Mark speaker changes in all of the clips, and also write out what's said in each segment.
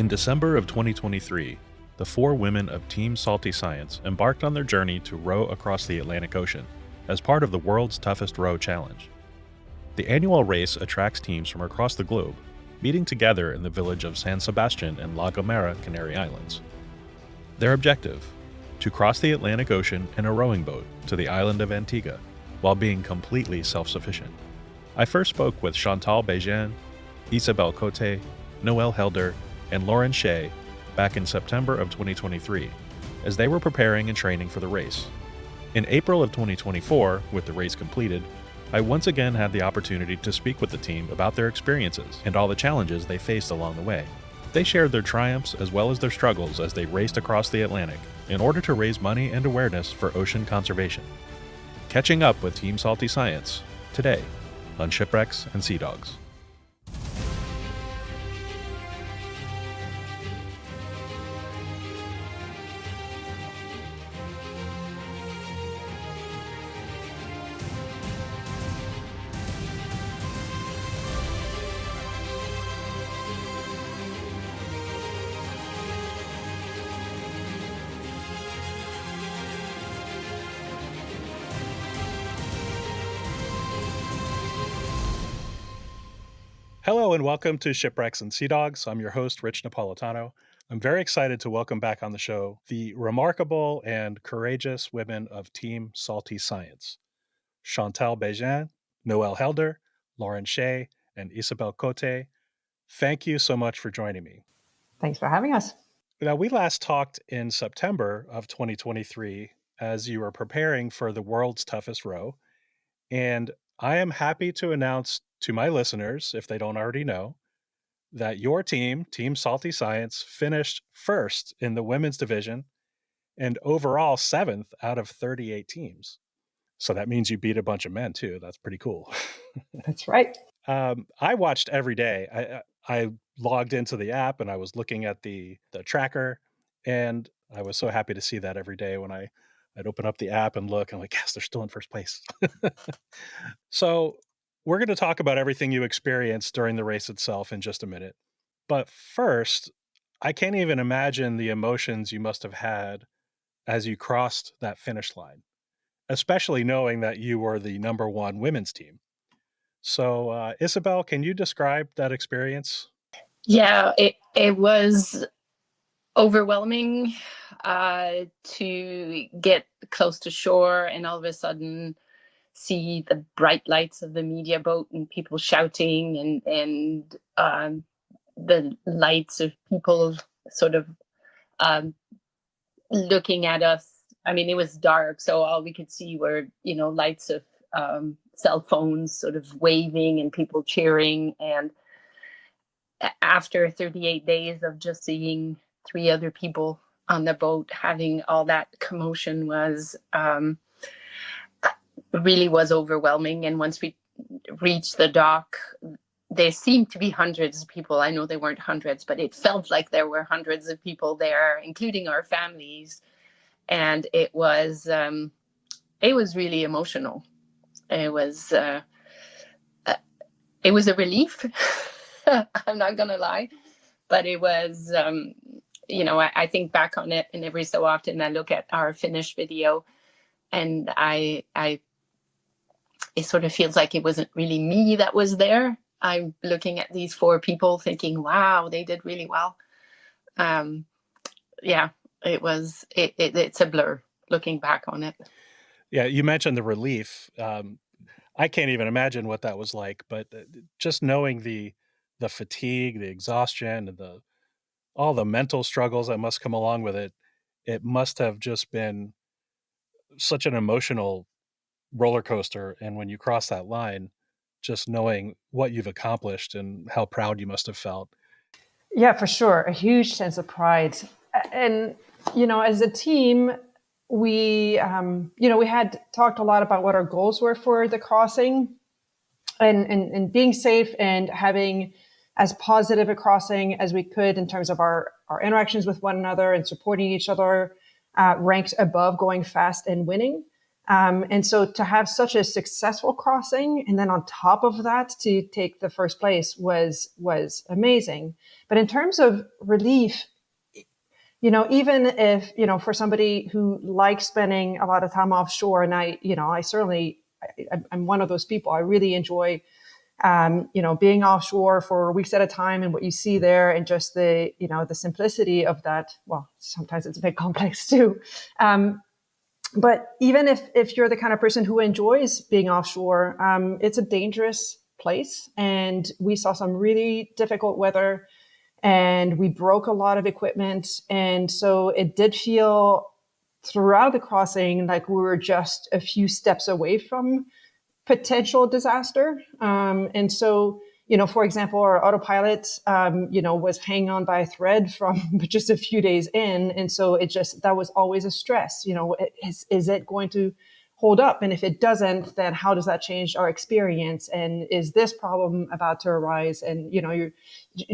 Speaker 1: In December of 2023, the 4 women of Team Salty Science embarked on their journey to row across the Atlantic Ocean as part of the World's Toughest Row Challenge. The annual race attracts teams from across the globe, meeting together in the village of San Sebastian and La Gomera, Canary Islands. Their objective: to cross the Atlantic Ocean in a rowing boat to the island of Antigua, while being completely self-sufficient. I first spoke with Chantale Bégin, Isabelle Côté Noelle Helder, and Lauren Shea back in September of 2023, as they were preparing and training for the race. In April of 2024, with the race completed, I once again had the opportunity to speak with the team about their experiences and all the challenges they faced along the way. They shared their triumphs as well as their struggles as they raced across the Atlantic in order to raise money and awareness for ocean conservation. Catching up with Team Salty Science today on Shipwrecks and Sea Dogs. Hello and welcome to Shipwrecks and Sea Dogs. I'm your host, Rich Napolitano. I'm very excited to welcome back on the show the remarkable and courageous women of Team Salty Science, Chantale Bégin, Noelle Helder, Lauren Shea, and Isabelle Côté. Thank you so much for joining me.
Speaker 2: Thanks for having us.
Speaker 1: Now, we last talked in September of 2023 as you were preparing for the world's toughest row, and I am happy to announce to my listeners, if they don't already know, that your team, Team Salty Science, finished first in the women's division and overall 7th out of 38 teams. So that means you beat a bunch of men too. That's pretty cool.
Speaker 2: That's right.
Speaker 1: I watched every day. I logged into the app and I was looking at the tracker, and I was so happy to see that every day when I'd open up the app and look, and I'm like, yes, they're still in first place. So we're going to talk about everything you experienced during the race itself in just a minute. But first, I can't even imagine the emotions you must have had as you crossed that finish line, especially knowing that you were the number 1 women's team. So, Isabelle, can you describe that experience?
Speaker 3: Yeah, it was overwhelming to get close to shore and all of a sudden see the bright lights of the media boat and people shouting and the lights of people sort of looking at us. I mean, it was dark, so all we could see were, lights of cell phones sort of waving and people cheering. And after 38 days of just seeing 3 other people on the boat, having all that commotion was really was overwhelming. And once we reached the dock, there seemed to be hundreds of people. I know there weren't hundreds, but it felt like there were hundreds of people there, including our families. And it was really emotional. It was a relief. I'm not gonna lie, but it was, I think back on it, and every so often I look at our finished video, and it sort of feels like it wasn't really me that was there. I'm looking at these 4 people thinking, wow, they did really well. It's a blur looking back on it.
Speaker 1: Yeah, you mentioned the relief. I can't even imagine what that was like, but just knowing the fatigue, the exhaustion, and all the mental struggles that must come along with it, it must have just been such an emotional roller coaster. And when you cross that line, just knowing what you've accomplished and how proud you must have felt.
Speaker 2: Yeah, for sure. A huge sense of pride. And, as a team, we had talked a lot about what our goals were for the crossing and being safe and having as positive a crossing as we could in terms of our interactions with one another and supporting each other, ranked above going fast and winning. And so to have such a successful crossing, and then on top of that, to take the first place was amazing. But in terms of relief, even if, for somebody who likes spending a lot of time offshore, and I'm one of those people. I really enjoy, being offshore for weeks at a time, and what you see there, and just the simplicity of that. Well, sometimes it's a bit complex too. But even if you're the kind of person who enjoys being offshore, it's a dangerous place. And we saw some really difficult weather, and we broke a lot of equipment. And so it did feel throughout the crossing like we were just a few steps away from potential disaster. And so, for example, our autopilot, was hanging on by a thread from just a few days in. And so that was always a stress. Is it going to hold up? And if it doesn't, then how does that change our experience? And is this problem about to arise? And, you're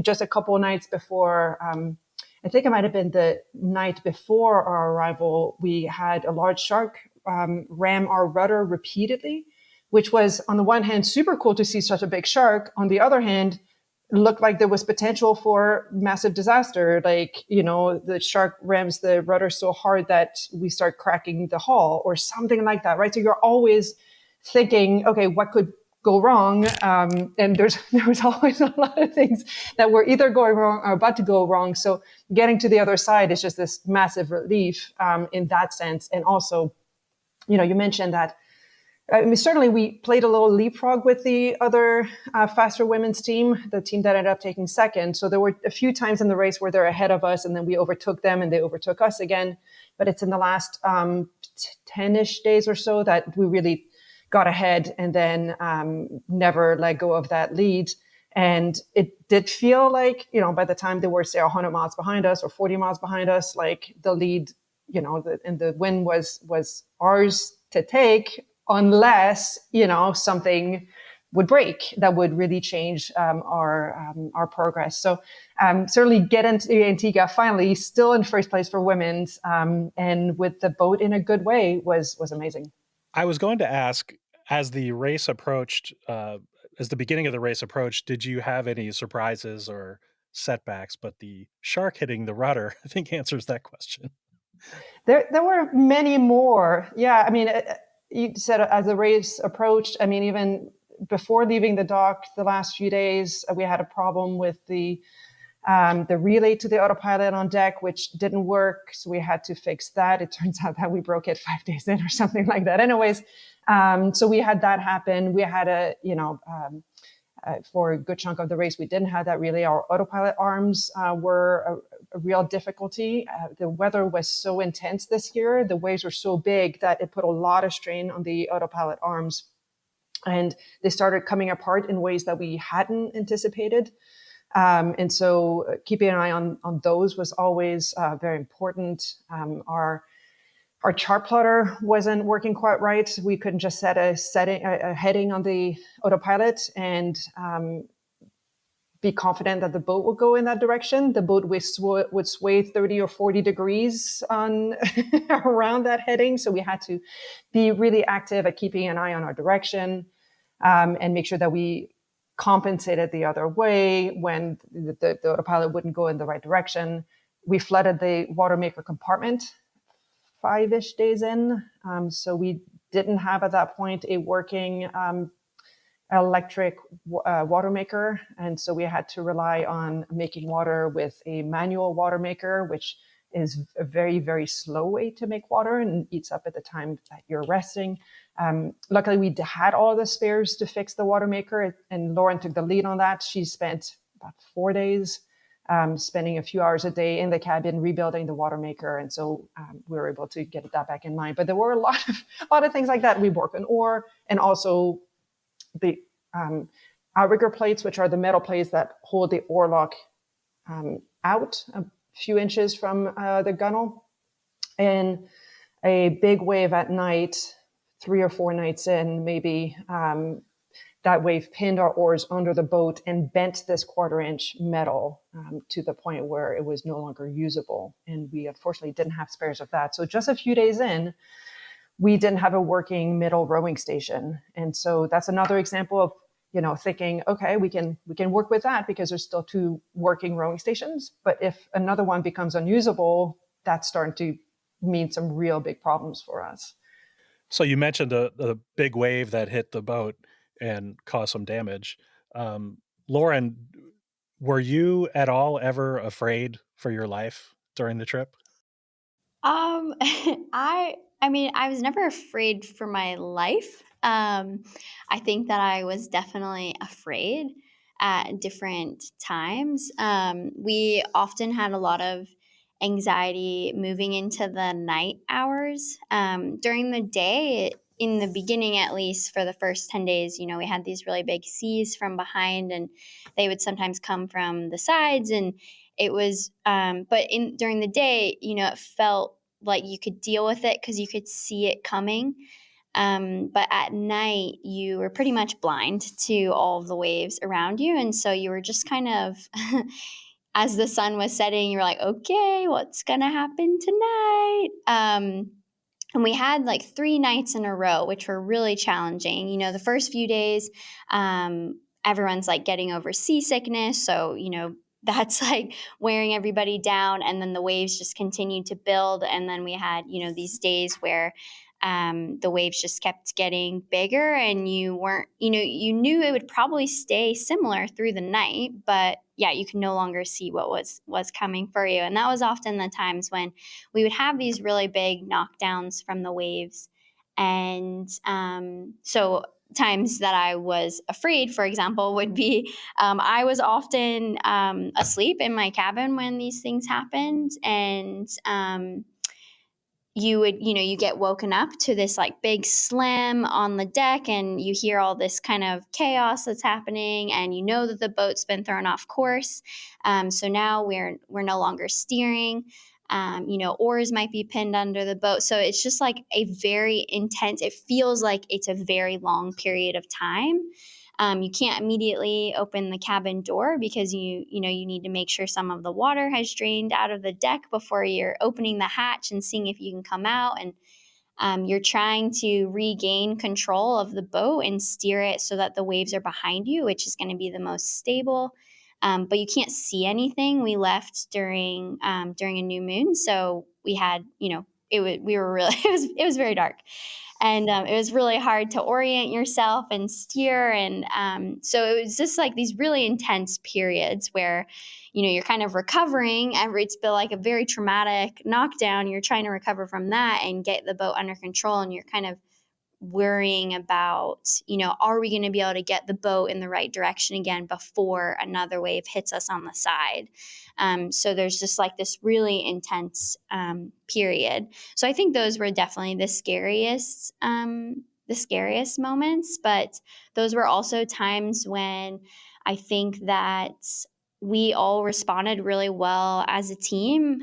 Speaker 2: just a couple of nights before, I think it might have been the night before our arrival, we had a large shark ram our rudder repeatedly, which was, on the one hand, super cool to see such a big shark. On the other hand, it looked like there was potential for massive disaster. Like, the shark rams the rudder so hard that we start cracking the hull or something like that, right? So you're always thinking, okay, what could go wrong? And there was always a lot of things that were either going wrong or about to go wrong. So getting to the other side is just this massive relief in that sense. And also, you mentioned that, certainly we played a little leapfrog with the other faster women's team, the team that ended up taking second. So there were a few times in the race where they're ahead of us, and then we overtook them and they overtook us again. But it's in the last 10-ish days or so that we really got ahead, and then never let go of that lead. And it did feel like, by the time they were, say, 100 miles behind us or 40 miles behind us, like the lead, and the win was ours to take, unless, something would break that would really change our progress. So certainly get into Antigua, finally, still in first place for women's, and with the boat in a good way was amazing.
Speaker 1: I was going to ask, as the race approached, as the beginning of the race approached, did you have any surprises or setbacks? But the shark hitting the rudder, I think, answers that question.
Speaker 2: There were many more. Yeah, I mean, you said as the race approached, I mean, even before leaving the dock the last few days, we had a problem with the relay to the autopilot on deck, which didn't work. So we had to fix that. It turns out that we broke it 5 days in or something like that. Anyways, so we had that happen. We had for a good chunk of the race, we didn't have that relay. Our autopilot arms were a real difficulty. The weather was so intense this year. The waves were so big that it put a lot of strain on the autopilot arms. And they started coming apart in ways that we hadn't anticipated. And so keeping an eye on those was always very important. Our chart plotter wasn't working quite right. We couldn't just set a heading on the autopilot and be confident that the boat would go in that direction. The boat would sway 30 or 40 degrees around that heading. So we had to be really active at keeping an eye on our direction and make sure that we compensated the other way when the autopilot wouldn't go in the right direction. We flooded the water maker compartment 5-ish days in. So we didn't have at that point a working electric water maker. And so we had to rely on making water with a manual water maker, which is a very, very slow way to make water and eats up at the time that you're resting. Luckily, we had all the spares to fix the water maker, and Lauren took the lead on that. She spent about 4 days spending a few hours a day in the cabin rebuilding the water maker, and so we were able to get that back in line. But there were a lot of things like that. We worked on ore, and also the outrigger plates, which are the metal plates that hold the oarlock out a few inches from the gunnel. And a big wave at night, 3 or 4 nights in, maybe, that wave pinned our oars under the boat and bent this 1/4-inch metal to the point where it was no longer usable. And we unfortunately didn't have spares of that. So just a few days in, we didn't have a working middle rowing station. And so that's another example of, thinking, okay, we can work with that because there's still 2 working rowing stations. But if another one becomes unusable, that's starting to mean some real big problems for us.
Speaker 1: So you mentioned a big wave that hit the boat and caused some damage. Lauren, were you at all ever afraid for your life during the trip?
Speaker 4: I mean, I was never afraid for my life. I think that I was definitely afraid at different times. We often had a lot of anxiety moving into the night hours. During the day, in the beginning, at least for the first 10 days, we had these really big seas from behind, and they would sometimes come from the sides. And it was, but during the day, it felt like you could deal with it because you could see it coming. But at night, you were pretty much blind to all of the waves around you. And so you were just kind of, as the sun was setting, you were like, okay, what's going to happen tonight? And we had like 3 nights in a row, which were really challenging. The first few days, everyone's like getting over seasickness. So, that's like wearing everybody down. And then the waves just continued to build. And then we had, these days where the waves just kept getting bigger, and you weren't, you knew it would probably stay similar through the night, but yeah, you could no longer see what was coming for you. And that was often the times when we would have these really big knockdowns from the waves. And so times that I was afraid, for example, would be I was often asleep in my cabin when these things happened. And you would, you get woken up to this like big slam on the deck, and you hear all this kind of chaos that's happening, and you know that the boat's been thrown off course. So now we're no longer steering. Oars might be pinned under the boat. So it's just like a very intense, it feels like it's a very long period of time. You can't immediately open the cabin door because you need to make sure some of the water has drained out of the deck before you're opening the hatch and seeing if you can come out. And you're trying to regain control of the boat and steer it so that the waves are behind you, which is going to be the most stable. But you can't see anything. We left during a new moon, so we had, we were really it was very dark. And it was really hard to orient yourself and steer. And so it was just like these really intense periods where, you're kind of recovering. It's been like a very traumatic knockdown. You're trying to recover from that and get the boat under control. And you're kind of worrying about, are we going to be able to get the boat in the right direction again before another wave hits us on the side? So there's just like this really intense period. So I think those were definitely the scariest moments, but those were also times when I think that we all responded really well as a team.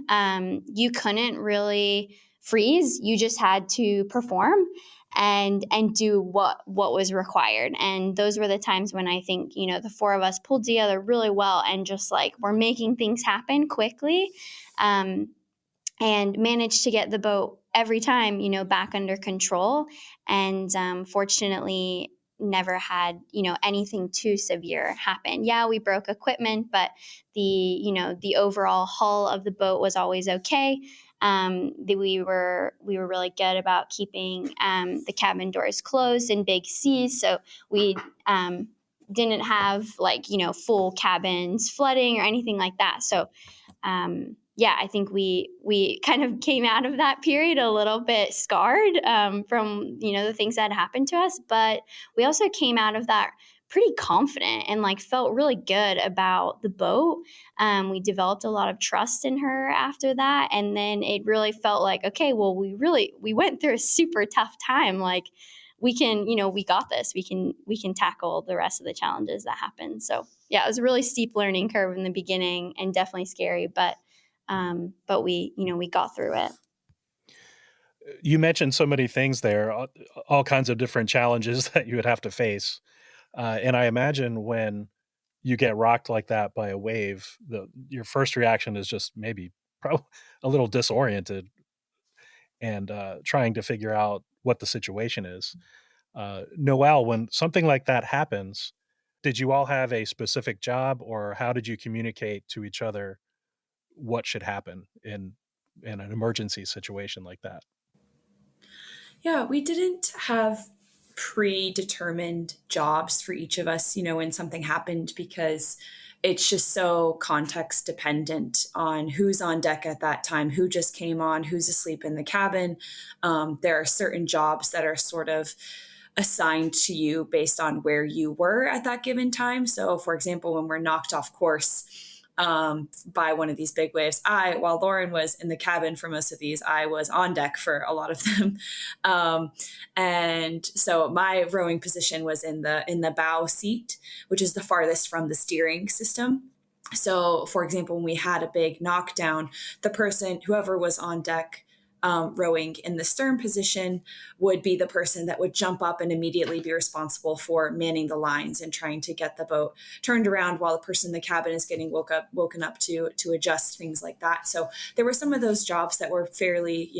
Speaker 4: You couldn't really freeze. You just had to perform and do what was required. And those were the times when I think, the 4 of us pulled together really well and just like we're making things happen quickly, and managed to get the boat every time, back under control. And fortunately, never had, anything too severe happen. Yeah, we broke equipment, but the overall hull of the boat was always okay. We were really good about keeping the cabin doors closed in big seas, so we didn't have like full cabins flooding or anything like that. So yeah, I think we kind of came out of that period a little bit scarred from the things that happened to us, but we also came out of that pretty confident and like felt really good about the boat. We developed a lot of trust in her after that, and then it really felt like, okay, well, we went through a super tough time. Like we can, we got this. We can tackle the rest of the challenges that happen. So yeah, it was a really steep learning curve in the beginning and definitely scary, but we got through it.
Speaker 1: You mentioned so many things there, all kinds of different challenges that you would have to face. And I imagine when you get rocked like that by a wave, your first reaction is just maybe probably a little disoriented and trying to figure out what the situation is. Noelle, when something like that happens, did you all have a specific job, or how did you communicate to each other what should happen in an emergency situation like that?
Speaker 5: Yeah, we didn't have predetermined jobs for each of us, when something happened, because it's just so context dependent on who's on deck at that time, who just came on, who's asleep in the cabin. There are certain jobs that are sort of assigned to you based on where you were at that given time. So, for example, when we're knocked off course by one of these big waves, while Lauren was in the cabin for most of these, I was on deck for a lot of them. And so my rowing position was in the bow seat, which is the farthest from the steering system. So, for example, when we had a big knockdown, whoever was on deck rowing in the stern position would be the person that would jump up and immediately be responsible for manning the lines and trying to get the boat turned around while the person in the cabin is getting woken up to adjust things like that. So there were some of those jobs that were fairly,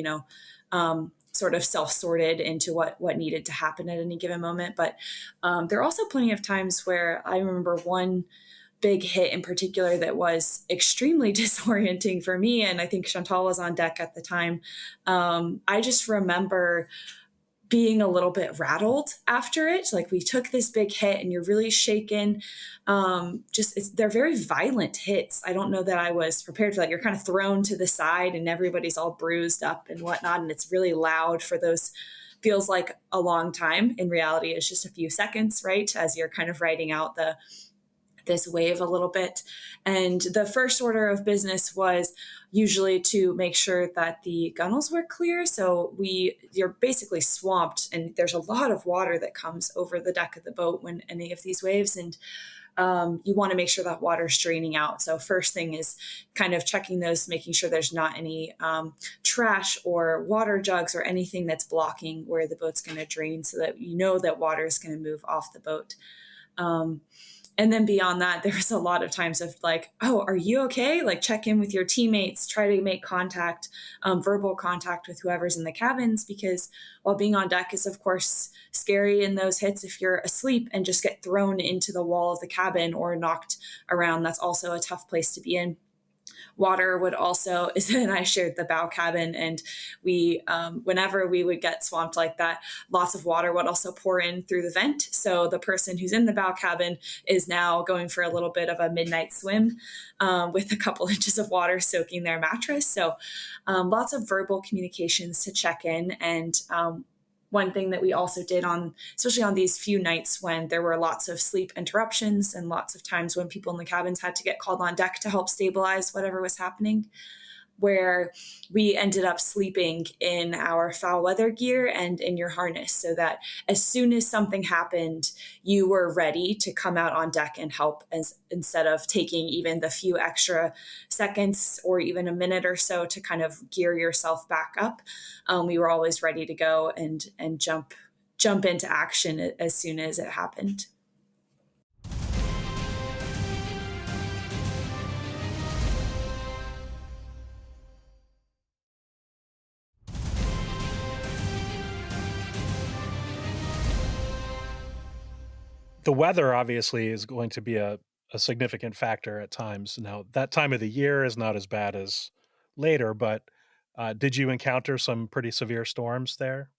Speaker 5: sort of self-sorted into what needed to happen at any given moment. But there are also plenty of times where I remember one big hit in particular that was extremely disorienting for me. And I think Chantale was on deck at the time. I just remember being a little bit rattled after it. Like, we took this big hit and you're really shaken. They're very violent hits. I don't know that I was prepared for that. You're kind of thrown to the side and everybody's all bruised up and whatnot. And it's really loud for those, feels like a long time. In reality, it's just a few seconds, right? As you're kind of riding out this wave a little bit. And the first order of business was usually to make sure that the gunnels were clear. So you're basically swamped, and there's a lot of water that comes over the deck of the boat when any of these waves. And you want to make sure that water's draining out. So first thing is kind of checking those, making sure there's not any trash or water jugs or anything that's blocking where the boat's going to drain, so that you know that water is going to move off the boat. And then beyond that, there's a lot of times of like, oh, are you okay? Like, check in with your teammates, try to make contact, verbal contact with whoever's in the cabins, because while being on deck is, of course, scary in those hits, if you're asleep and just get thrown into the wall of the cabin or knocked around, that's also a tough place to be in. Water would also, and I shared the bow cabin, and we, whenever we would get swamped like that, lots of water would also pour in through the vent. So the person who's in the bow cabin is now going for a little bit of a midnight swim with a couple inches of water soaking their mattress. So lots of verbal communications to check in. And one thing that we also did especially on these few nights when there were lots of sleep interruptions and lots of times when people in the cabins had to get called on deck to help stabilize whatever was happening, where we ended up sleeping in our foul weather gear and in your harness, so that as soon as something happened, you were ready to come out on deck and help, instead of taking even the few extra seconds or even a minute or so to kind of gear yourself back up. We were always ready to go and jump into action as soon as it happened.
Speaker 1: The weather obviously is going to be a significant factor at times. Now, that time of the year is not as bad as later, but did you encounter some pretty severe storms there?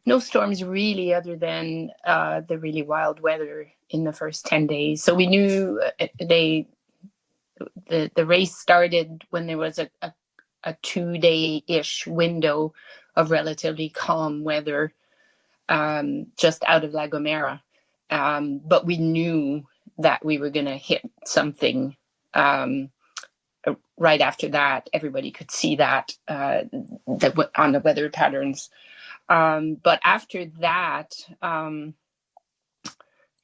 Speaker 3: No storms really, other than the really wild weather in the first 10 days. So we knew the race started when there was a 2-day-ish window of relatively calm weather just out of La Gomera. But we knew that we were going to hit something right after that. Everybody could see that on the weather patterns. But after that,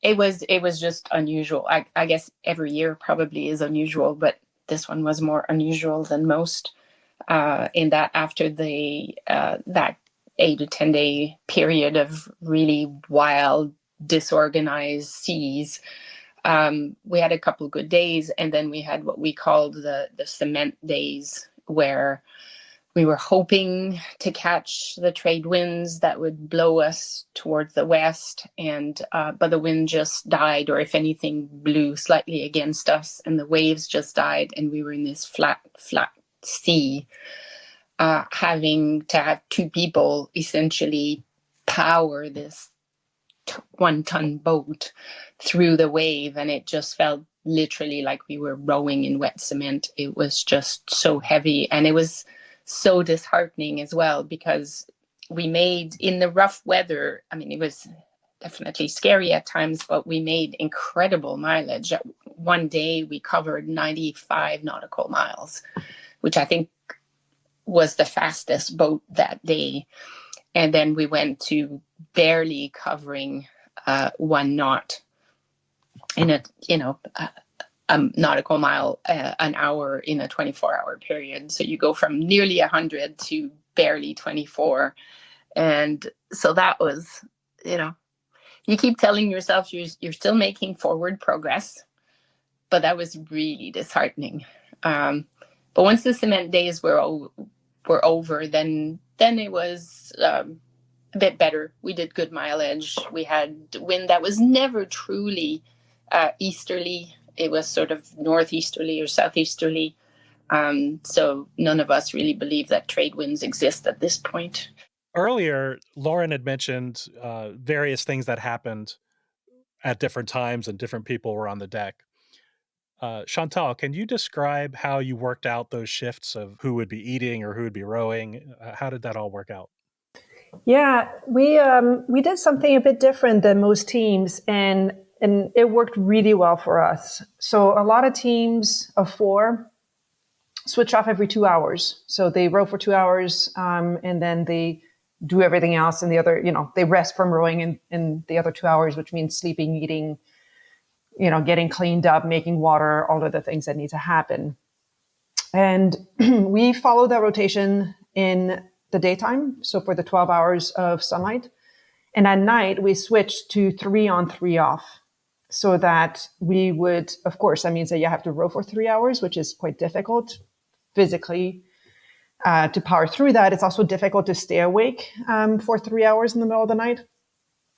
Speaker 3: it was just unusual. I guess every year probably is unusual, but this one was more unusual than most in that after that 8 to 10 day period of really wild, disorganized seas, we had a couple good days, and then we had what we called the cement days, where we were hoping to catch the trade winds that would blow us towards the west, and but the wind just died, or if anything, blew slightly against us, and the waves just died, and we were in this flat sea, having to have two people essentially power this 1-ton boat through the wave, and it just felt literally like we were rowing in wet cement. It was just so heavy, and it was so disheartening as well, because we made, in the rough weather, I mean, it was definitely scary at times, but we made incredible mileage. One day we covered 95 nautical miles, which I think was the fastest boat that day. And then we went to barely covering 1 knot in a nautical mile an hour in a 24-hour period. So you go from nearly 100 to barely 24. And so that was, you keep telling yourself you're still making forward progress, but that was really disheartening. But once the cement days were over, then it was a bit better. We did good mileage. We had wind that was never truly easterly. It was sort of northeasterly or southeasterly. So none of us really believe that trade winds exist at this point.
Speaker 1: Earlier, Lauren had mentioned various things that happened at different times and different people were on the deck. Chantale, can you describe how you worked out those shifts of who would be eating or who would be rowing? How did that all work out?
Speaker 2: Yeah, we did something a bit different than most teams, and it worked really well for us. So a lot of teams of 4 switch off every 2 hours. So they row for 2 hours, and then they do everything else. And the other, they rest from rowing in the other 2 hours, which means sleeping, eating, getting cleaned up, making water, all of the things that need to happen. And we follow that rotation in the daytime. So for the 12 hours of sunlight. And at night, we switched to 3 on, 3 off. So that we would, of course, that means that you have to row for 3 hours, which is quite difficult physically to power through that. It's also difficult to stay awake for 3 hours in the middle of the night.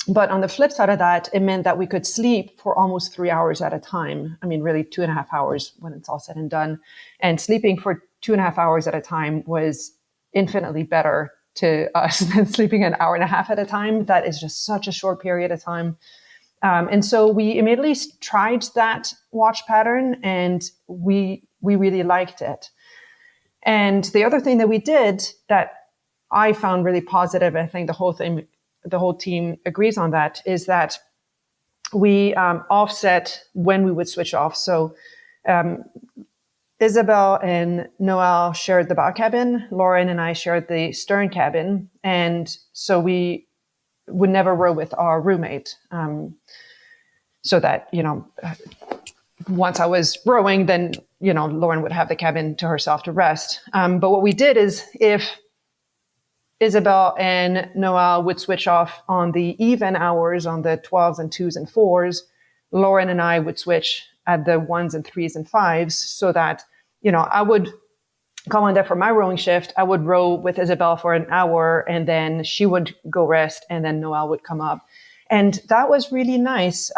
Speaker 2: But on the flip side of that, it meant that we could sleep for almost 3 hours at a time. I mean, really 2.5 hours when it's all said and done. And sleeping for 2.5 hours at a time was infinitely better to us than sleeping an hour and a half at a time. That is just such a short period of time. And so we immediately tried that watch pattern, and we really liked it. And the other thing that we did that I found really positive, I think the whole team agrees on that, is that we offset when we would switch off. So Isabelle and Noelle shared the bow cabin. Lauren and I shared the stern cabin. And so we would never row with our roommate. So that, once I was rowing, then, Lauren would have the cabin to herself to rest. But what we did is, if Isabelle and Noelle would switch off on the even hours, on the 12s and 2s and 4s, Lauren and I would switch at the 1s and 3s and 5s, so that, I would come on deck for my rowing shift. I would row with Isabelle for an hour, and then she would go rest, and then Noelle would come up. And that was really nice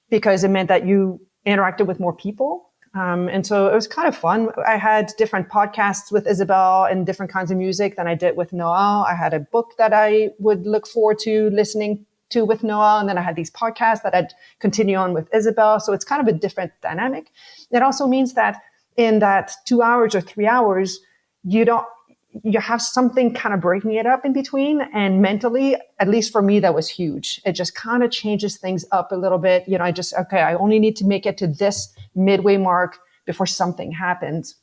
Speaker 2: because it meant that you interacted with more people. And so it was kind of fun. I had different podcasts with Isabelle and different kinds of music than I did with Noelle. I had a book that I would look forward to listening to with Noelle. And then I had these podcasts that I'd continue on with Isabelle. So it's kind of a different dynamic. It also means that in that 2 hours or 3 hours, you have something kind of breaking it up in between. And mentally, at least for me, that was huge. It just kind of changes things up a little bit. I only need to make it to this midway mark before something happens.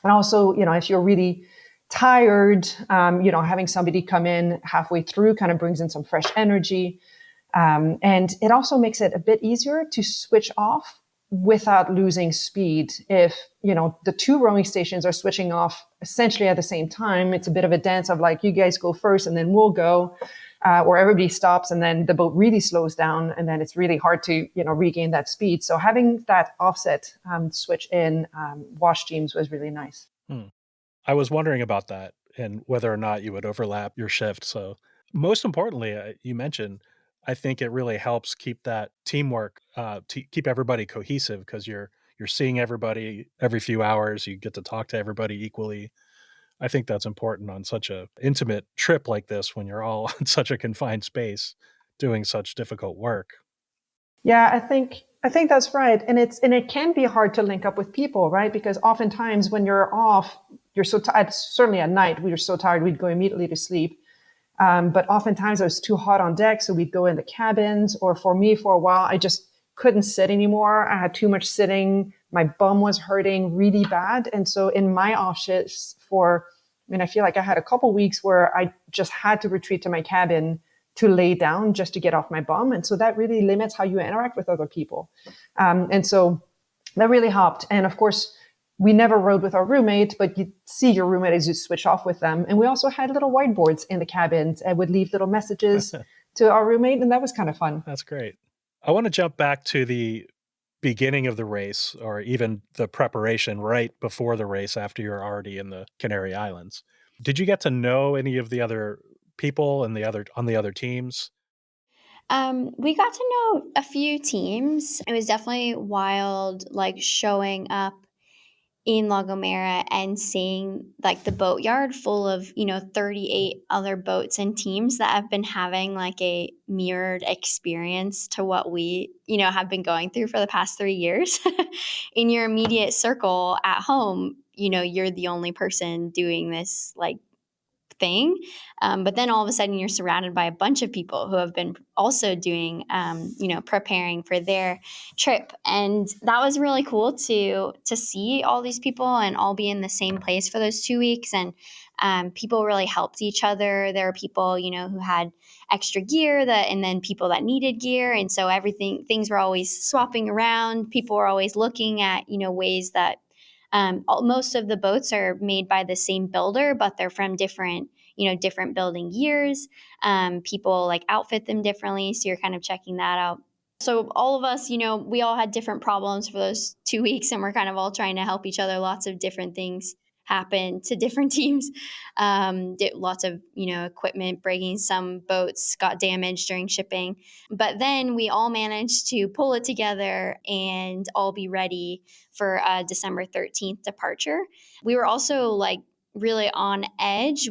Speaker 2: And also, if you're really tired, having somebody come in halfway through kind of brings in some fresh energy. And it also makes it a bit easier to switch off without losing speed. If, the 2 rowing stations are switching off essentially at the same time, it's a bit of a dance of like, you guys go first and then we'll go, or everybody stops and then the boat really slows down, and then it's really hard to, regain that speed. So having that offset switch in wash teams was really nice.
Speaker 1: I was wondering about that and whether or not you would overlap your shift. So, most importantly, you mentioned, I think it really helps keep that teamwork, keep everybody cohesive because you're seeing everybody every few hours. You get to talk to everybody equally. I think that's important on such a intimate trip like this when you're all in such a confined space doing such difficult work.
Speaker 2: Yeah, I think that's right. And it can be hard to link up with people, right? Because oftentimes when you're off, you're so tired. Certainly at night, we were so tired we'd go immediately to sleep. But oftentimes it was too hot on deck, so we'd go in the cabins. Or for me, for a while, I just couldn't sit anymore. I had too much sitting. My bum was hurting really bad. And so in my off shifts I feel like I had a couple weeks where I just had to retreat to my cabin to lay down just to get off my bum. And so that really limits how you interact with other people. And so that really helped. And of course, we never rode with our roommate, but you see your roommate as you switch off with them. And we also had little whiteboards in the cabins and would leave little messages to our roommate. And that was kind of fun.
Speaker 1: That's great. I want to jump back to the beginning of the race or even the preparation right before the race after you're already in the Canary Islands. Did you get to know any of the other people and on the other teams?
Speaker 4: We got to know a few teams. It was definitely wild, like showing up in La Gomera and seeing like the boatyard full of, 38 other boats and teams that have been having like a mirrored experience to what we, have been going through for the past 3 years. In your immediate circle at home, you're the only person doing this like thing. But then all of a sudden you're surrounded by a bunch of people who have been also doing, preparing for their trip. And that was really cool to see all these people and all be in the same place for those 2 weeks. And people really helped each other. There were people, who had extra gear and then people that needed gear. And so things were always swapping around. People were always looking at, ways that most of the boats are made by the same builder, but they're from different building years. People like outfit them differently. So you're kind of checking that out. So all of us, we all had different problems for those 2 weeks and we're kind of all trying to help each other. Lots of different things happen to different teams. Lots of, equipment breaking. Some boats got damaged during shipping. But then we all managed to pull it together and all be ready for a December 13th departure. We were also like really on edge.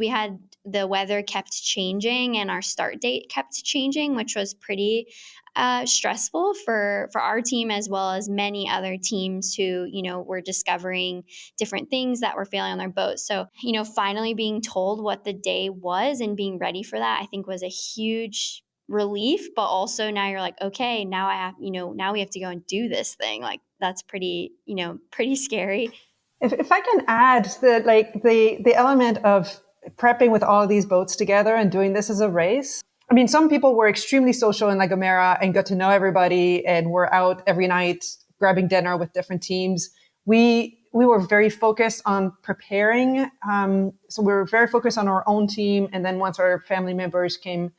Speaker 4: The weather kept changing and our start date kept changing, which was pretty stressful for our team as well as many other teams who, were discovering different things that were failing on their boat. So, finally being told what the day was and being ready for that, I think was a huge relief. But also now you're like, okay, now now we have to go and do this thing. Like that's pretty scary.
Speaker 2: If I can add the element of prepping with all of these boats together and doing this as a race. I mean, some people were extremely social in La Gomera and got to know everybody and were out every night grabbing dinner with different teams. We were very focused on preparing. So we were very focused on our own team. And then once our family members came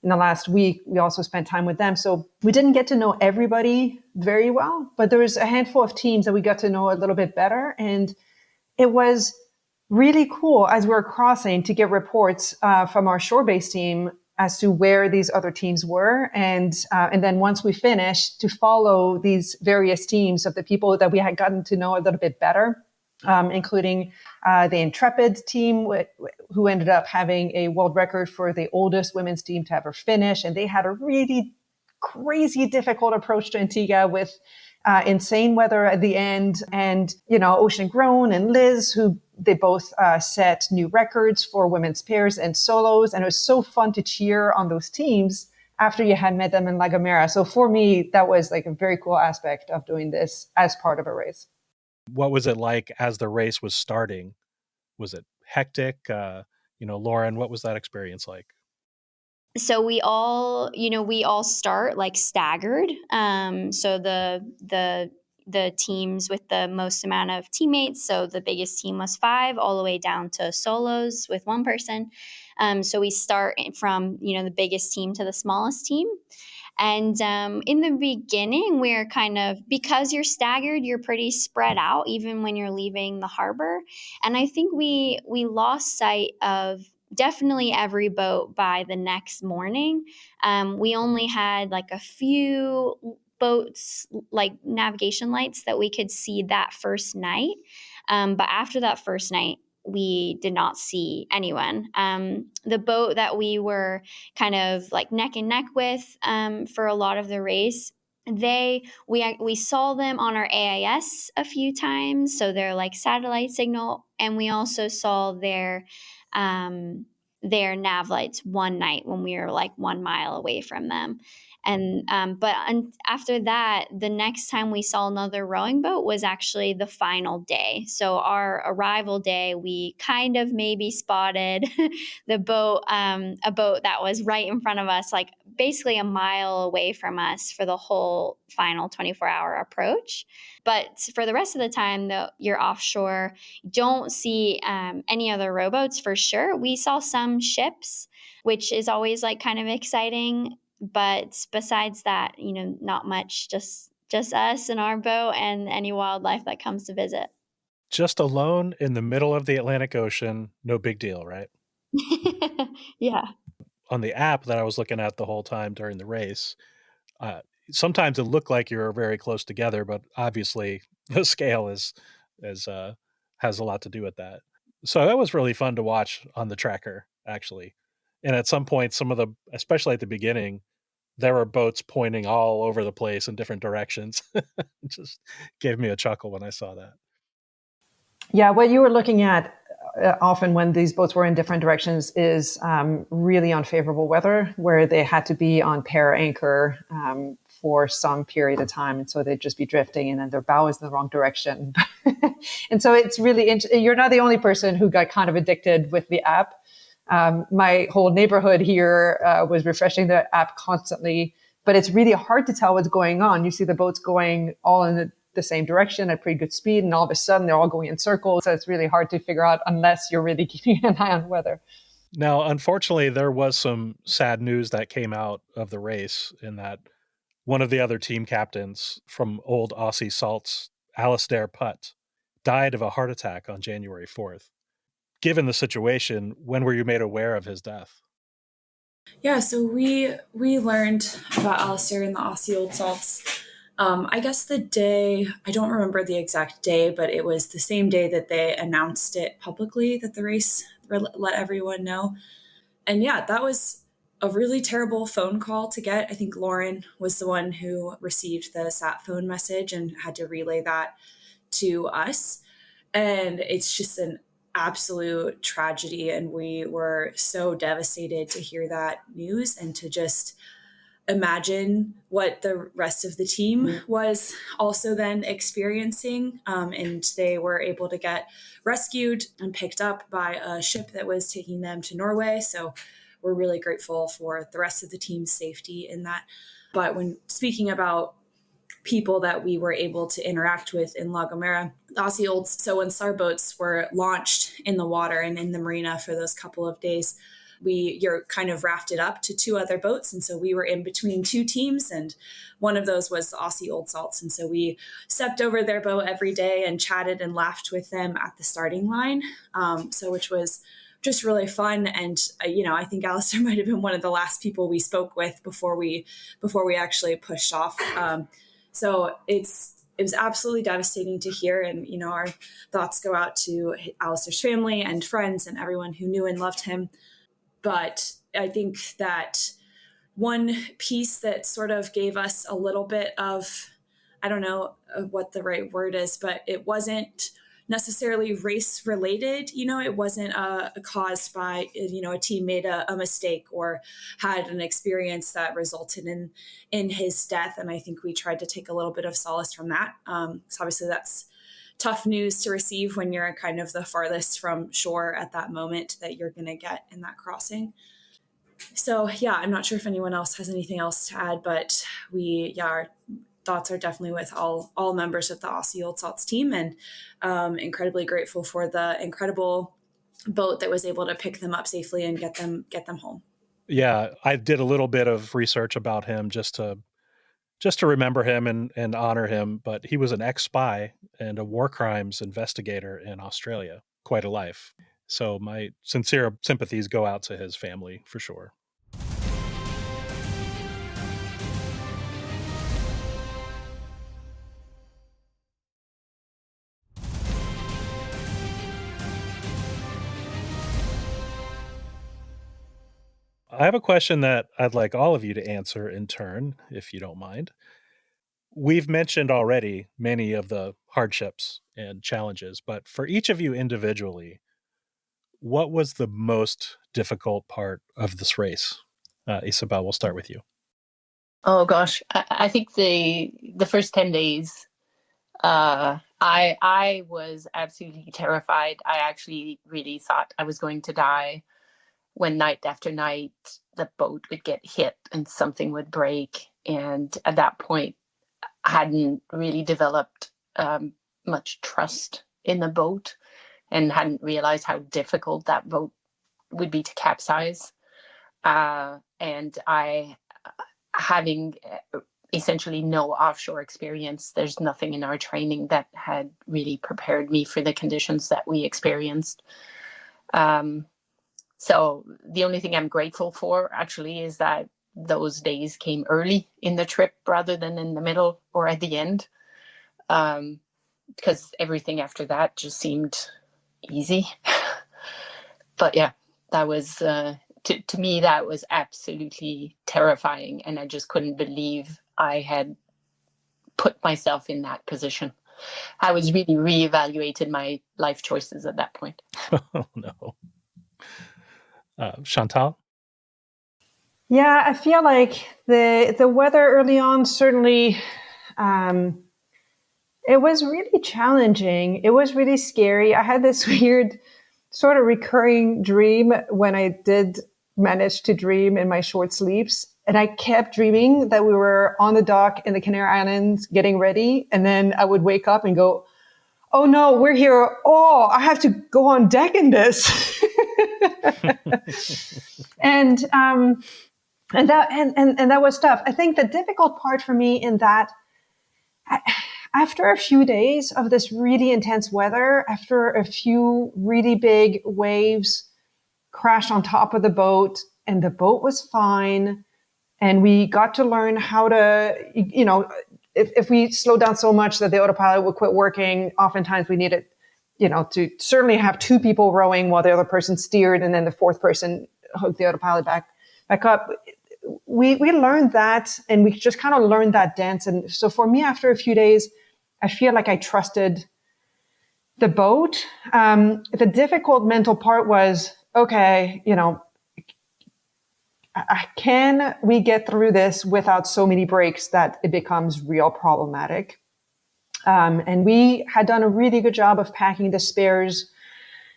Speaker 2: in the last week, we also spent time with them. So we didn't get to know everybody very well, but there was a handful of teams that we got to know a little bit better. And it was really cool as we were crossing to get reports from our shore-based team as to where these other teams were. And then once we finished, to follow these various teams of the people that we had gotten to know a little bit better, including the Intrepid team, who ended up having a world record for the oldest women's team to ever finish. And they had a really crazy difficult approach to Antigua with insane weather at the end. And, Ocean Grown and Liz, who they both set new records for women's pairs and solos. And it was so fun to cheer on those teams after you had met them in La Gomera. So for me, that was like a very cool aspect of doing this as part of a race.
Speaker 1: What was it like as the race was starting? Was it hectic? Lauren, what was that experience like?
Speaker 4: So we all start like staggered. So the teams with the most amount of teammates. So the biggest team was 5, all the way down to solos with 1 person. So we start from the biggest team to the smallest team. And in the beginning, we're kind of, because you're staggered, you're pretty spread out, even when you're leaving the harbor. And I think we lost sight of definitely every boat by the next morning. We only had like a few boats, like navigation lights, that we could see that first night. But after that first night, we did not see anyone. The boat that we were kind of like neck and neck with for a lot of the race, we saw them on our AIS a few times, so their like satellite signal, and we also saw their nav lights one night when we were like 1 mile away from them. And after that, the next time we saw another rowing boat was actually the final day. So our arrival day, we kind of maybe spotted the boat, a boat that was right in front of us, like basically a mile away from us for the whole final 24-hour approach. But for the rest of the time, though, you're offshore, don't see any other rowboats for sure. We saw some ships, which is always like kind of exciting. But besides that, not much, just us and our boat and any wildlife that comes to visit.
Speaker 1: Just alone in the middle of the Atlantic Ocean, no big deal, right?
Speaker 4: Yeah.
Speaker 1: On the app that I was looking at the whole time during the race, sometimes it looked like you were very close together, but obviously the scale has a lot to do with that. So that was really fun to watch on the tracker, actually. And at some point, especially at the beginning, there were boats pointing all over the place in different directions. It just gave me a chuckle when I saw that.
Speaker 2: Yeah, what you were looking at often when these boats were in different directions is really unfavorable weather, where they had to be on pair anchor for some period of time. And so they'd just be drifting and then their bow is in the wrong direction. And so it's really interesting. You're not the only person who got kind of addicted with the app. My whole neighborhood here was refreshing the app constantly, but it's really hard to tell what's going on. You see the boats going all in the same direction at pretty good speed, and all of a sudden they're all going in circles. So it's really hard to figure out unless you're really keeping an eye on weather.
Speaker 1: Now, unfortunately, there was some sad news that came out of the race in that one of the other team captains from old Aussie Salts, Alistair Putt, died of a heart attack on January 4th. Given the situation, when were you made aware of his death?
Speaker 5: Yeah, so we learned about Alistair in the Aussie Old Salts. I guess the day, I don't remember the exact day, but it was the same day that they announced it publicly that the race let everyone know. And yeah, that was a really terrible phone call to get. I think Lauren was the one who received the sat phone message and had to relay that to us. And it's just an absolute tragedy. And we were so devastated to hear that news and to just imagine what the rest of the team was also then experiencing. And they were able to get rescued and picked up by a ship that was taking them to Norway. So we're really grateful for the rest of the team's safety in that. But when speaking about people that we were able to interact with in La Gomera, the Aussie Olds, so when our boats were launched in the water and in the marina for those couple of days, you're kind of rafted up to two other boats. And so we were in between two teams, and one of those was the Aussie Old Salts. And so we stepped over their boat every day and chatted and laughed with them at the starting line. Which was just really fun. And, I think Alistair might have been one of the last people we spoke with before we actually pushed off. So it was absolutely devastating to hear. And, our thoughts go out to Alistair's family and friends and everyone who knew and loved him. But I think that one piece that sort of gave us a little bit of, I don't know what the right word is, but it wasn't necessarily race related. It wasn't caused by, a team made a mistake or had an experience that resulted in his death. And I think we tried to take a little bit of solace from that. So obviously that's tough news to receive when you're kind of the farthest from shore at that moment that you're going to get in that crossing. So yeah, I'm not sure if anyone else has anything else to add, but our thoughts are definitely with all members of the Aussie Old Salts team, and incredibly grateful for the incredible boat that was able to pick them up safely and get them home.
Speaker 1: Yeah, I did a little bit of research about him just to remember him and honor him, but he was an ex-spy and a war crimes investigator in Australia. Quite a life. So my sincere sympathies go out to his family for sure. I have a question that I'd like all of you to answer in turn, if you don't mind. We've mentioned already many of the hardships and challenges, but for each of you individually, what was the most difficult part of this race? Isabelle, we'll start with you.
Speaker 3: Oh gosh, I think the first 10 days, I was absolutely terrified. I actually really thought I was going to die when night after night the boat would get hit and something would break. And at that point, I hadn't really developed much trust in the boat and hadn't realized how difficult that boat would be to capsize. And I, having essentially no offshore experience, there's nothing in our training that had really prepared me for the conditions that we experienced. So the only thing I'm grateful for actually is that those days came early in the trip rather than in the middle or at the end, because everything after that just seemed easy. But yeah, that was, to me, that was absolutely terrifying. And I just couldn't believe I had put myself in that position. I was really reevaluated my life choices at that point.
Speaker 1: Oh, no. Chantale?
Speaker 2: Yeah, I feel like the weather early on certainly, it was really challenging. It was really scary. I had this weird sort of recurring dream when I did manage to dream in my short sleeps. And I kept dreaming that we were on the dock in the Canary Islands getting ready. And then I would wake up and go, oh no, we're here. Oh, I have to go on deck in this. and that was tough. I think the difficult part for me in that, after a few days of this really intense weather, after a few really big waves crashed on top of the boat, and the boat was fine, and we got to learn how to, if we slowed down so much that the autopilot would quit working, oftentimes we needed, to certainly have two people rowing while the other person steered, and then the fourth person hooked the autopilot back up. We learned that, and we just kind of learned that dance. And so for me, after a few days, I feel like I trusted the boat. The difficult mental part was, okay, can we get through this without so many breaks that it becomes real problematic? And we had done a really good job of packing the spares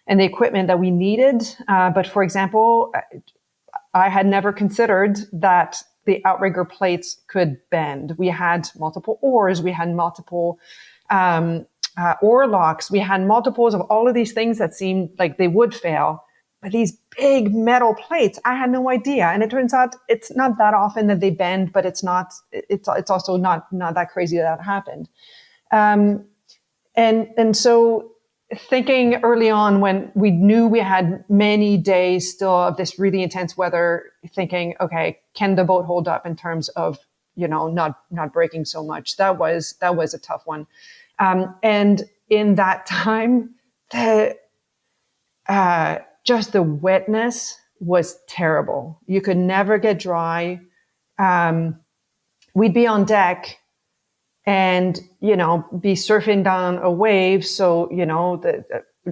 Speaker 2: and the equipment that we needed. But for example, I had never considered that the outrigger plates could bend. We had multiple oars. We had multiple oar locks. We had multiples of all of these things that seemed like they would fail. But these big metal plates, I had no idea. And it turns out it's not that often that they bend, but it's also not that crazy that happened. And so thinking early on, when we knew we had many days still of this really intense weather, thinking, okay, can the boat hold up in terms of, not breaking so much? That was a tough one. And in that time, just the wetness was terrible. You could never get dry. We'd be on deck and, be surfing down a wave. So,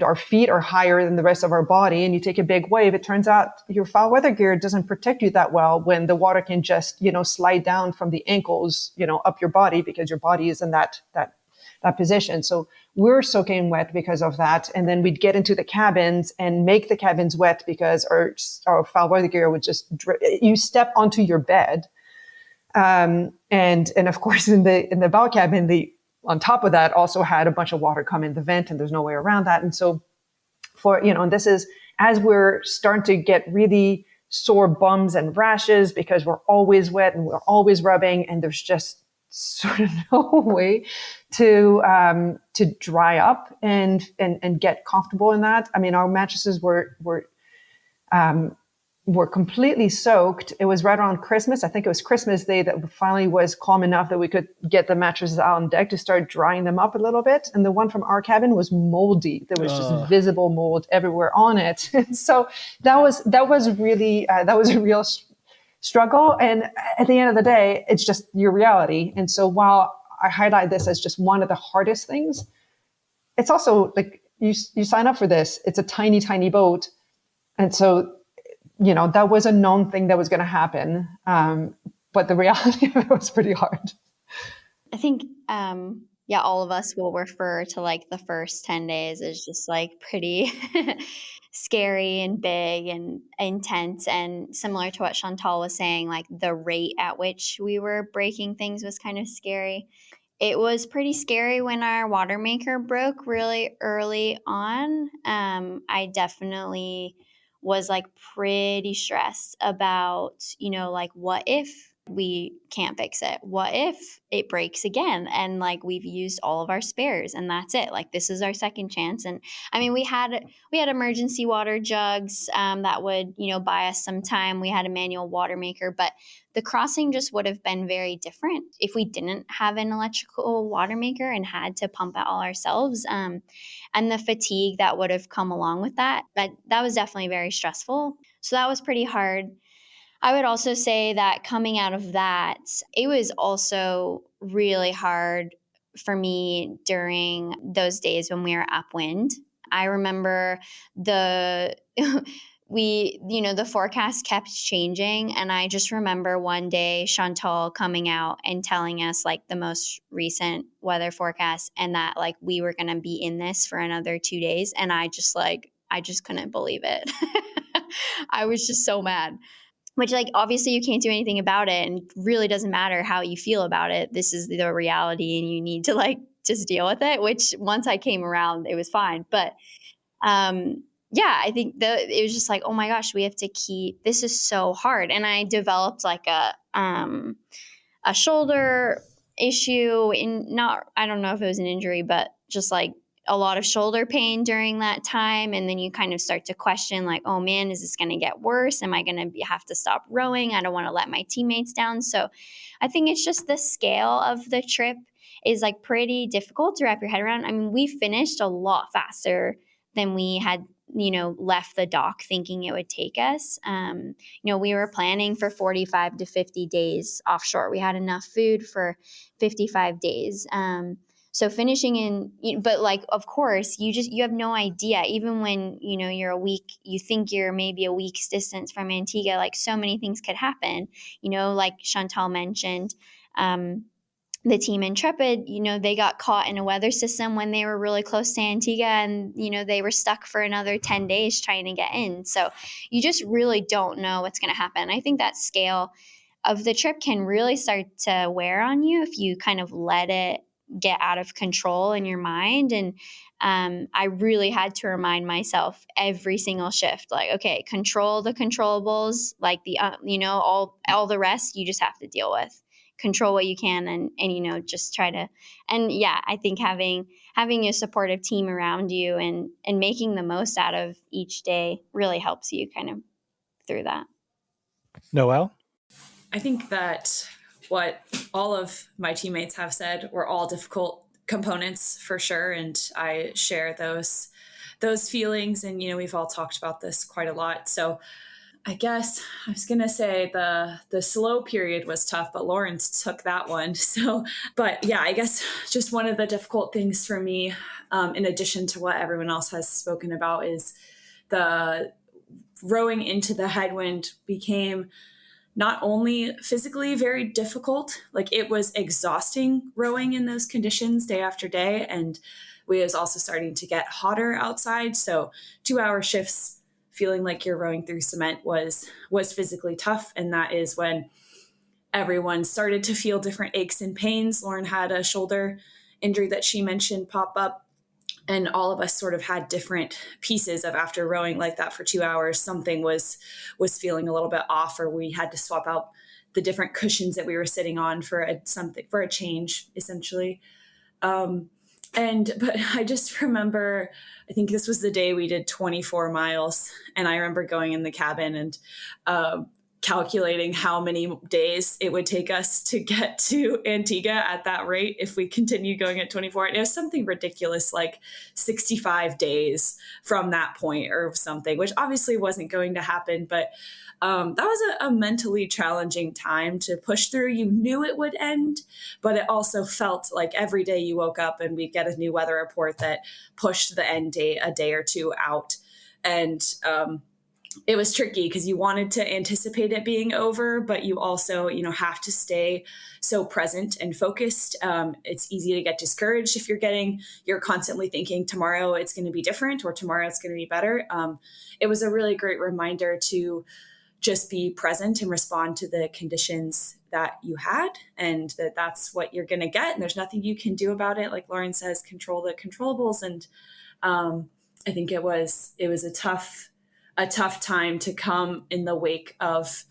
Speaker 2: our feet are higher than the rest of our body, and you take a big wave. It turns out your foul weather gear doesn't protect you that well when the water can just, slide down from the ankles, up your body, because your body is in that position. So we're soaking wet because of that. And then we'd get into the cabins and make the cabins wet because our foul weather gear would just, you step onto your bed. And of course in the bow cabin, on top of that also had a bunch of water come in the vent, and there's no way around that. And so and this is, as we're starting to get really sore bums and rashes because we're always wet and we're always rubbing, and there's just sort of no way to dry up and get comfortable in that. I mean, our mattresses were completely soaked. It was right around Christmas. I think it was Christmas Day that finally was calm enough that we could get the mattresses out on deck to start drying them up a little bit. And the one from our cabin was moldy. There was just visible mold everywhere on it. And so that was really, that was a real struggle. And at the end of the day, it's just your reality. And so while I highlight this as just one of the hardest things, it's also like you sign up for this. It's a tiny, tiny boat. And so, you know, that was a known thing that was going to happen. But the reality of it was pretty hard.
Speaker 4: I think, all of us will refer to like the first 10 days as just like pretty scary and big and intense. And similar to what Chantale was saying, like the rate at which we were breaking things was kind of scary. It was pretty scary when our water maker broke really early on. I definitely was like pretty stressed about, you know, like what if we can't fix it? What if it breaks again? And like we've used all of our spares and that's it. Like this is our second chance. And I mean, we had emergency water jugs that would, you know, buy us some time. We had a manual water maker, but the crossing just would have been very different if we didn't have an electrical water maker and had to pump it all ourselves. And the fatigue that would have come along with that. But that was definitely very stressful. So that was pretty hard. I would also say that coming out of that, it was also really hard for me during those days when we were upwind. I remember the forecast kept changing. And I just remember one day Chantale coming out and telling us like the most recent weather forecast and that like we were going to be in this for another 2 days. And I just couldn't believe it. I was just so mad. Which, like, obviously you can't do anything about it and really doesn't matter how you feel about it. This is the reality and you need to, like, just deal with it, which once I came around, it was fine. But, I think it was just like, oh my gosh, we have to this is so hard. And I developed, like, a shoulder issue I don't know if it was an injury, but just, like, a lot of shoulder pain during that time. And then you kind of start to question like, oh man, is this going to get worse? Am I going to have to stop rowing? I don't want to let my teammates down. So I think it's just the scale of the trip is like pretty difficult to wrap your head around. I mean, we finished a lot faster than we had, you know, left the dock thinking it would take us. We were planning for 45 to 50 days offshore. We had enough food for 55 days. So finishing but like, of course, you have no idea. Even when, you know, you think you're maybe a week's distance from Antigua, like so many things could happen, you know, like Chantale mentioned, the team Intrepid, you know, they got caught in a weather system when they were really close to Antigua and, you know, they were stuck for another 10 days trying to get in. So you just really don't know what's going to happen. I think that scale of the trip can really start to wear on you if you kind of let it get out of control in your mind. And I really had to remind myself every single shift, like, okay, control the controllables, like all the rest you just have to deal with. Control what you can and you know, just try to, and I think having a supportive team around you and making the most out of each day really helps you kind of through that.
Speaker 1: Noelle?
Speaker 5: I think that what all of my teammates have said were all difficult components for sure. And I share those feelings. And, you know, we've all talked about this quite a lot. So I guess I was going to say the slow period was tough, but Lauren took that one. So, but yeah, I guess just one of the difficult things for me, in addition to what everyone else has spoken about, is the rowing into the headwind became not only physically very difficult, like it was exhausting rowing in those conditions day after day. And we was also starting to get hotter outside. So 2-hour shifts, feeling like you're rowing through cement was physically tough. And that is when everyone started to feel different aches and pains. Lauren had a shoulder injury that she mentioned pop up. And all of us sort of had different pieces of, after rowing like that for 2 hours, something was feeling a little bit off, or we had to swap out the different cushions that we were sitting on for a change, essentially. But I just remember, I think this was the day we did 24 miles. And I remember going in the cabin and calculating how many days it would take us to get to Antigua at that rate if we continued going at 24. And it was something ridiculous, like 65 days from that point or something, which obviously wasn't going to happen. But that was a mentally challenging time to push through. You knew it would end, but it also felt like every day you woke up and we'd get a new weather report that pushed the end date a day or two out. And it was tricky because you wanted to anticipate it being over, but you also, have to stay so present and focused. It's easy to get discouraged if you're constantly thinking tomorrow it's going to be different or tomorrow it's going to be better. It was a really great reminder to just be present and respond to the conditions that you had, and that's what you're going to get. And there's nothing you can do about it. Like Lauren says, control the controllables. And I think it was a tough time to come in the wake of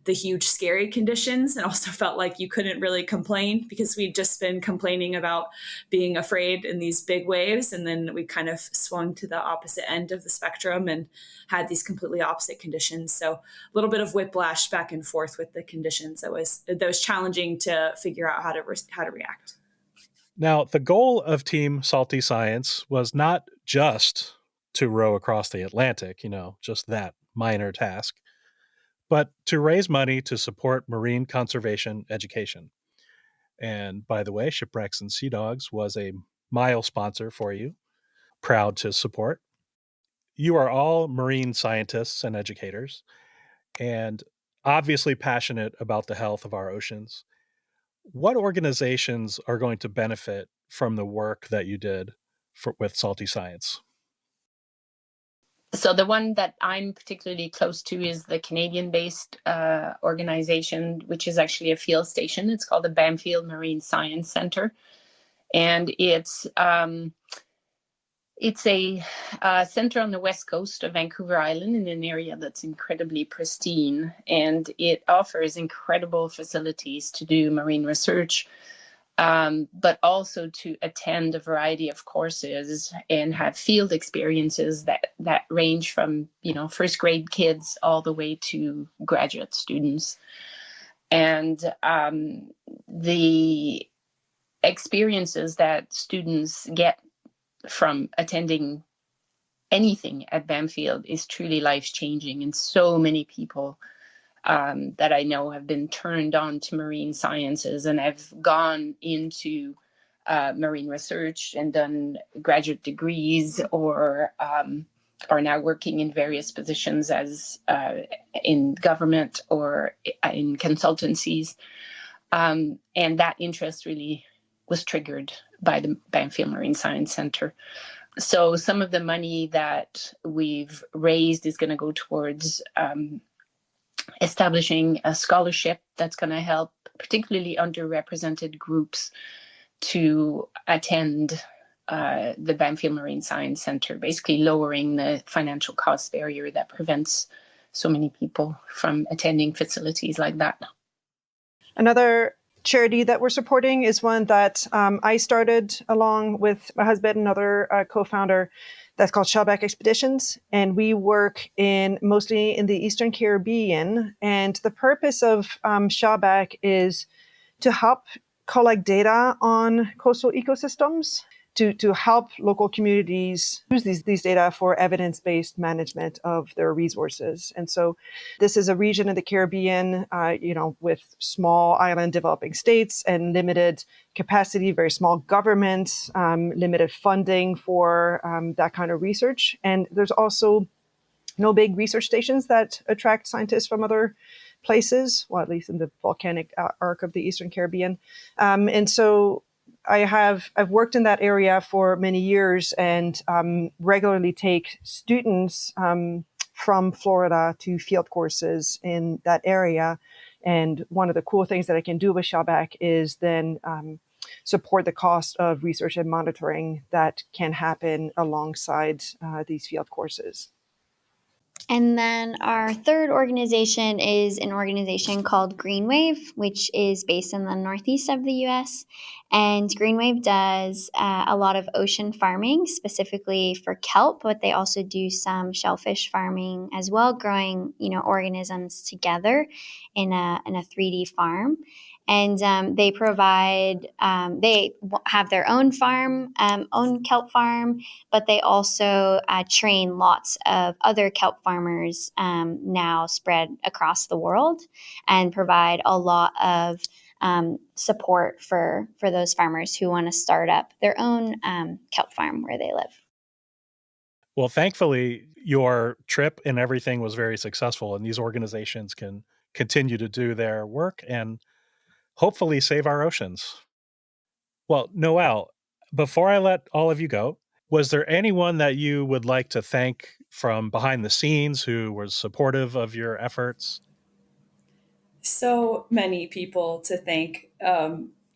Speaker 5: the huge, scary conditions, and also felt like you couldn't really complain because we'd just been complaining about being afraid in these big waves. And then we kind of swung to the opposite end of the spectrum and had these completely opposite conditions. So a little bit of whiplash back and forth with the conditions. That was challenging to figure out how to react.
Speaker 1: Now, the goal of Team Salty Science was not just to row across the Atlantic, just that minor task, but to raise money to support marine conservation education. And by the way, Shipwrecks and Sea Dogs was a mile sponsor for you. Proud to support. You are all marine scientists and educators, and obviously passionate about the health of our oceans. What organizations are going to benefit from the work that you did with Salty Science?
Speaker 3: So the one that I'm particularly close to is the Canadian-based organization, which is actually a field station. It's called the Bamfield Marine Science Center, and it's a center on the west coast of Vancouver Island in an area that's incredibly pristine, and it offers incredible facilities to do marine research, but also to attend a variety of courses and have field experiences that range from, first grade kids all the way to graduate students. And the experiences that students get from attending anything at Bamfield is truly life-changing. And so many people that I know have been turned on to marine sciences and have gone into marine research and done graduate degrees, or are now working in various positions as in government or in consultancies. And that interest really was triggered by the Bamfield Marine Science Center. So some of the money that we've raised is going to go towards establishing a scholarship that's going to help particularly underrepresented groups to attend the Bamfield Marine Science Center, basically lowering the financial cost barrier that prevents so many people from attending facilities like that.
Speaker 2: Another charity that we're supporting is one that I started along with my husband, another co-founder, that's called Shellback Expeditions. And we work mostly in the Eastern Caribbean. And the purpose of Shellback is to help collect data on coastal ecosystems, to help local communities use these data for evidence-based management of their resources. And so this is a region in the Caribbean, with small island developing states and limited capacity, very small governments, limited funding for that kind of research. And there's also no big research stations that attract scientists from other places, well, at least in the volcanic arc of the Eastern Caribbean. And so I've worked in that area for many years and regularly take students from Florida to field courses in that area. And one of the cool things that I can do with Shellback is then support the cost of research and monitoring that can happen alongside these field courses.
Speaker 4: And then our third organization is an organization called Greenwave, which is based in the northeast of the U.S. And Greenwave does a lot of ocean farming, specifically for kelp, but they also do some shellfish farming as well, growing organisms together in a 3D farm. And they provide, they have their own farm, own kelp farm, but they also train lots of other kelp farmers now spread across the world and provide a lot of support for those farmers who want to start up their own kelp farm where they live.
Speaker 1: Well, thankfully, your trip and everything was very successful, and these organizations can continue to do their work and hopefully save our oceans. Well, Noelle, before I let all of you go, was there anyone that you would like to thank from behind the scenes who was supportive of your efforts?
Speaker 5: So many people to thank.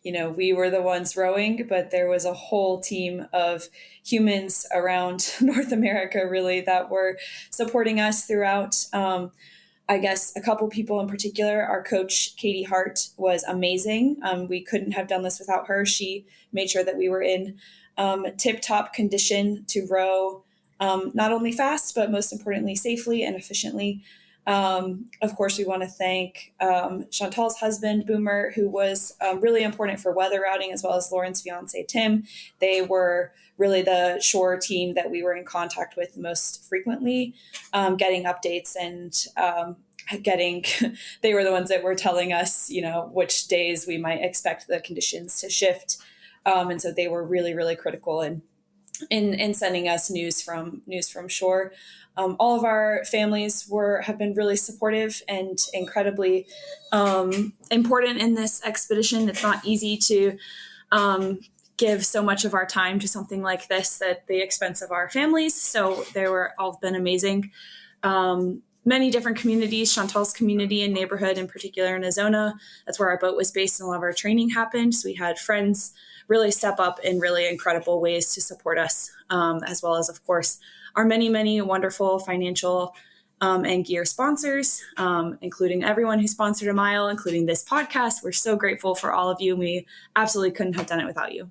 Speaker 5: We were the ones rowing, but there was a whole team of humans around North America, really, that were supporting us throughout. I guess a couple people in particular, our coach, Katie Hart, was amazing. We couldn't have done this without her. She made sure that we were in tip-top condition to row, not only fast, but most importantly, safely and efficiently. Of course, we want to thank Chantale's husband, Boomer, who was really important for weather routing, as well as Lauren's fiance, Tim. They were really the shore team that we were in contact with most frequently, getting updates and they were the ones that were telling us, which days we might expect the conditions to shift. And so they were really, really critical in sending us news from shore. All of our families have been really supportive and incredibly important in this expedition. It's not easy to give so much of our time to something like this at the expense of our families. So they were all been amazing. Many different communities, Chantale's community and neighborhood in particular in Azona. That's where our boat was based and a lot of our training happened. So we had friends really step up in really incredible ways to support us, as well as, of course, our many, many wonderful financial and gear sponsors, including everyone who sponsored a mile, including this podcast. We're so grateful for all of you. And we absolutely couldn't have done it without you.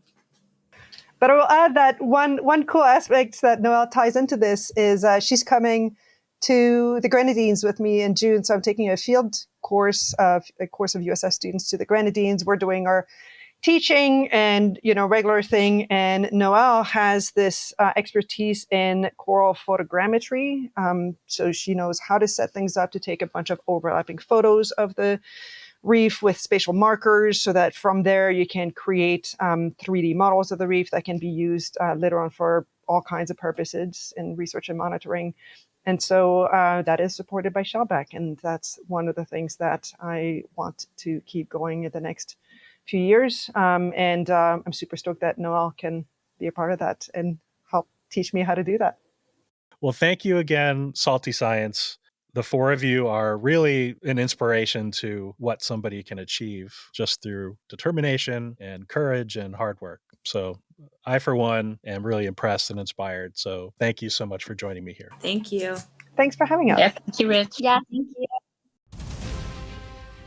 Speaker 2: But I will add that one cool aspect that Noelle ties into this is she's coming to the Grenadines with me in June. So I'm taking a field course, a course of USS students to the Grenadines. We're doing our teaching and, regular thing. And Noelle has this expertise in coral photogrammetry. So she knows how to set things up to take a bunch of overlapping photos of the reef with spatial markers so that from there you can create 3D models of the reef that can be used later on for all kinds of purposes in research and monitoring. And so that is supported by Shellback. And that's one of the things that I want to keep going in the next few years. And I'm super stoked that Noelle can be a part of that and help teach me how to do that.
Speaker 1: Well, thank you again, Salty Science. The four of you are really an inspiration to what somebody can achieve just through determination and courage and hard work. So I, for one, am really impressed and inspired. So thank you so much for joining me here.
Speaker 5: Thank you.
Speaker 2: Thanks for having us.
Speaker 3: Yeah, thank you, Rich.
Speaker 4: Yeah, thank you.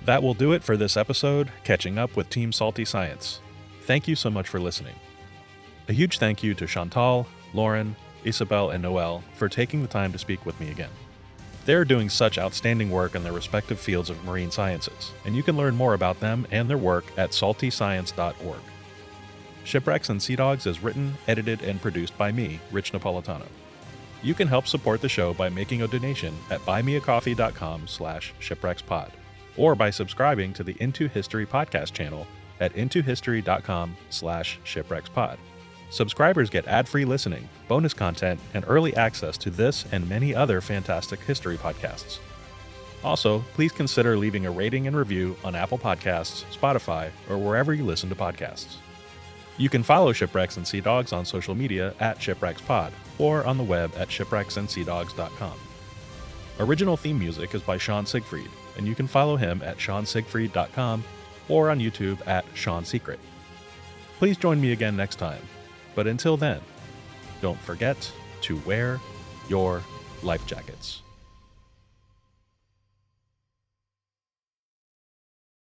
Speaker 1: That will do it for this episode, Catching Up with Team Salty Science. Thank you so much for listening. A huge thank you to Chantale, Lauren, Isabelle, and Noelle for taking the time to speak with me again. They are doing such outstanding work in their respective fields of marine sciences, and you can learn more about them and their work at saltyscience.org. Shipwrecks and Sea Dogs is written, edited, and produced by me, Rich Napolitano. You can help support the show by making a donation at buymeacoffee.com/shipwreckspod, or by subscribing to the Into History podcast channel at intohistory.com/shipwreckspod. Subscribers get ad-free listening, bonus content, and early access to this and many other fantastic history podcasts. Also, please consider leaving a rating and review on Apple Podcasts, Spotify, or wherever you listen to podcasts. You can follow Shipwrecks and Sea Dogs on social media at ShipwrecksPod or on the web at shipwrecksandseadogs.com. Original theme music is by Sean Siegfried, and you can follow him at SeanSiegfried.com or on YouTube at Sean Secret. Please join me again next time. But until then, don't forget to wear your life jackets.